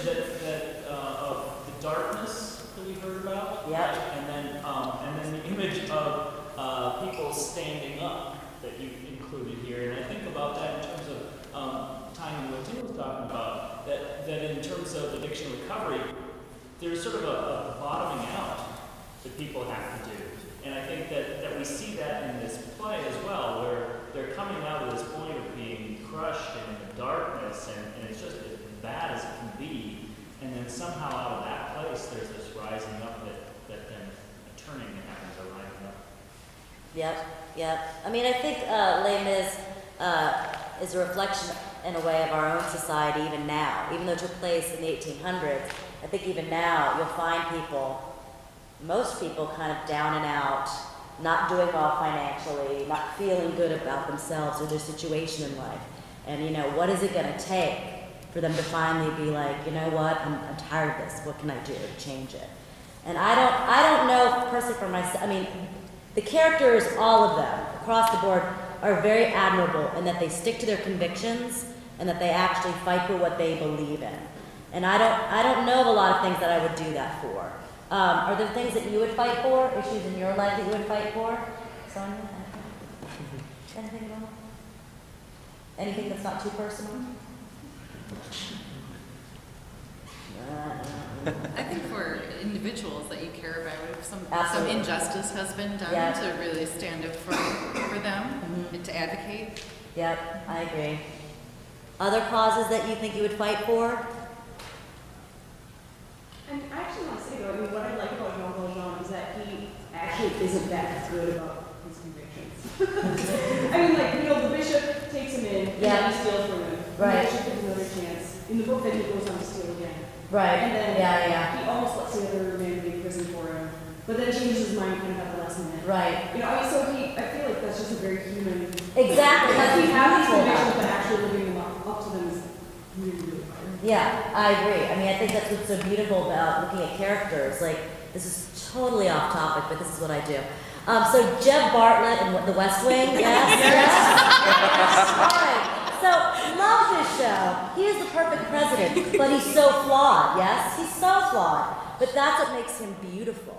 image that of the darkness that we heard about, Yep. right? And then the image of people standing up that you included here, and I think about that in terms of tying what Tim was talking about. That in terms of addiction recovery, there's sort of a bottoming out that people have to do, and I think that we see that in this play as well, where they're coming out of this point of being crushed and in the darkness, and it's just as bad as it can be. And then somehow out of that place, there's this rising up that then a turning that happens, a rising up. Yep. I mean, I think Les Mis is a reflection in a way of our own society even now. Even though it took place in the 1800s, I think even now you'll find most people kind of down and out, not doing well financially, not feeling good about themselves or their situation in life. And what is it going to take for them to finally be like, you know what, I'm tired of this. What can I do to change it? And I don't know personally for myself. I mean, the characters, all of them across the board, are very admirable in that they stick to their convictions and that they actually fight for what they believe in. And I don't know of a lot of things that I would do that for. Are there things that you would fight for? Issues in your life that you would fight for? Sonia? Anything at all? Anything that's not too personal? I think for individuals that you care about, if some Absolutely. injustice has been done, Yeah. to really stand up for them and to advocate. Yep, I agree. Other causes that you think you would fight for? And I actually want to say though, I mean, what I like about Jean Valjean is that he actually isn't that good about his convictions. I mean, like, the bishop takes him in, Yeah. and he steals from him. Right. The bishop gives another chance. In the book, then he goes on to steal again. Right. And then Yeah. he almost lets the other man be in prison for him, but then changes his mind kind of at the last minute. Right. I mean, so I feel like that's just a very human. Exactly. Like, That's he has these beautiful. convictions, but actually living them up to them is really, really hard. Yeah, I agree. I mean, I think that's what's so beautiful about looking at characters. Like, this is totally off topic, but this is what I do. So Jeb Bartlett in The West Wing, yes? All right. So, love this show. He is the perfect president, but he's so flawed, yes? He's so flawed. But that's what makes him beautiful.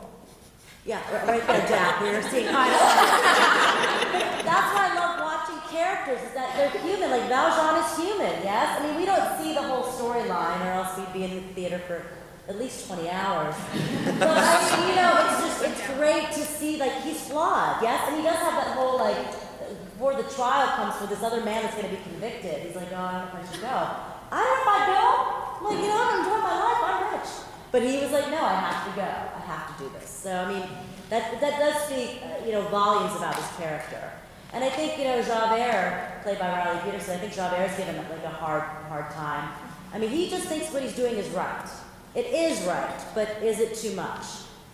Yeah, right there, Jack. We were seeing. That's why I love watching characters, is that they're human. Like, Valjean is human, yes? I mean, we don't see the whole storyline, or else we'd be in the theater for at least 20 hours. But, I mean, it's great to see, like, he's flawed, yes? And he does have that whole, like, before the trial comes for this other man that's going to be convicted, he's like, oh, I don't know if I should go. I don't know if I go. I'm like, I'm enjoying my life, I'm rich. But he was like, no, I have to go. I have to do this. So, I mean, that does speak, volumes about his character. And I think, Javert, played by Riley Peterson, I think Javert's given like a hard time. I mean, he just thinks what he's doing is right. It is right, but is it too much?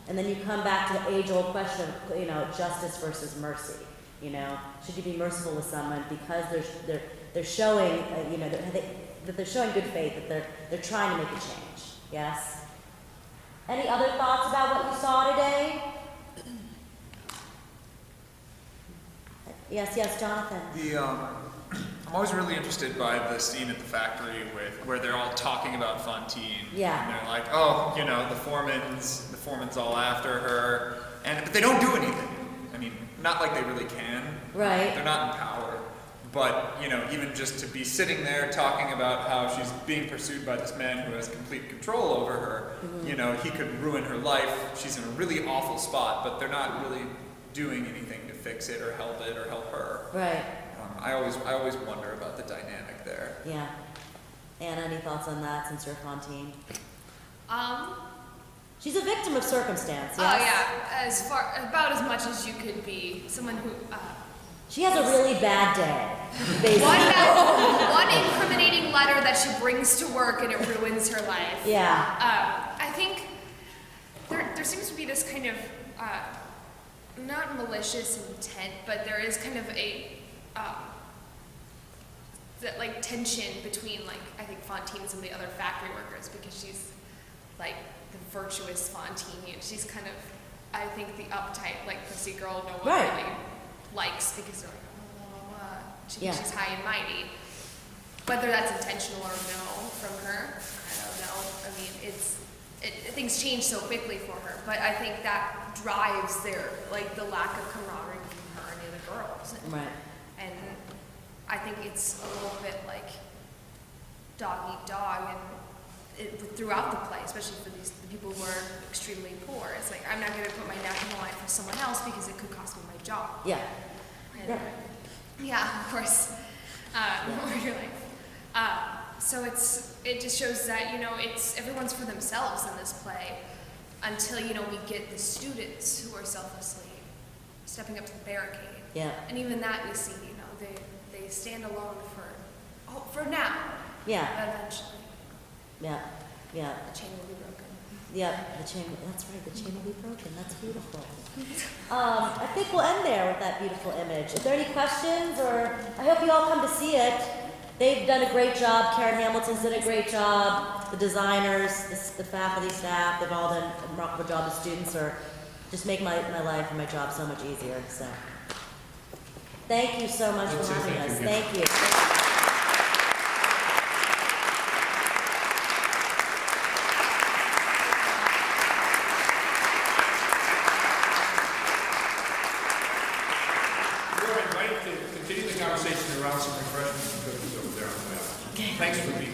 And then you come back to the age-old question of, justice versus mercy. Should you be merciful with someone because they're showing, that they're showing good faith, that they're trying to make a change. Yes. Any other thoughts about what you saw today? Yes, Jonathan. I'm always really interested by the scene at the factory where they're all talking about Fantine. Yeah. And they're like, oh, the foreman's all after her, but they don't do anything. I mean, not like they really can. Right. They're not in power. But, even just to be sitting there talking about how she's being pursued by this man who has complete control over her, he could ruin her life. She's in a really awful spot, but they're not really doing anything to fix it or help her. Right. I always wonder about the dynamic there. Yeah. Anna, any thoughts on that since you're Fantine? She's a victim of circumstance, yes? Oh yeah, about as much as you could be. Someone who she has a really bad day. Basically. One incriminating letter that she brings to work and it ruins her life. Yeah. I think there seems to be this kind of not malicious intent, but there is kind of a that like tension between I think Fantine and some of the other factory workers, because she's like the virtuous Fantine and she's kind of, I think, the uptight pussy girl no one really likes, because they're like, she's high and mighty. whether that's intentional or no from her, I don't know. I mean, things change so quickly for her, but I think that drives the lack of camaraderie between her and the other girls. Right. And I think it's a little bit like dog eat dog, and throughout the play, especially for the people who are extremely poor. It's like, I'm not going to put my neck on the line for someone else because it could cost me my job. Yeah. And, yeah, of course. Or your life. So it just shows that, everyone's for themselves in this play until, we get the students who are selflessly stepping up to the barricade. Yeah. And even that we see, they stand alone for now. Yeah. But eventually, Yeah. Yeah. the chain will be broken. Yeah. The chain. That's right. The chain will be broken. That's beautiful. I think we'll end there with that beautiful image. Is there any questions, or I hope you all come to see it. They've done a great job. Karen Hamilton's done a great job. The designers, the faculty, staff, they've all done a remarkable job. The students just make my life and my job so much easier. So, thank you so much for having us. Thank you. We're invited to continue the conversation around some refreshments and cookies over there on the way out. Thanks for being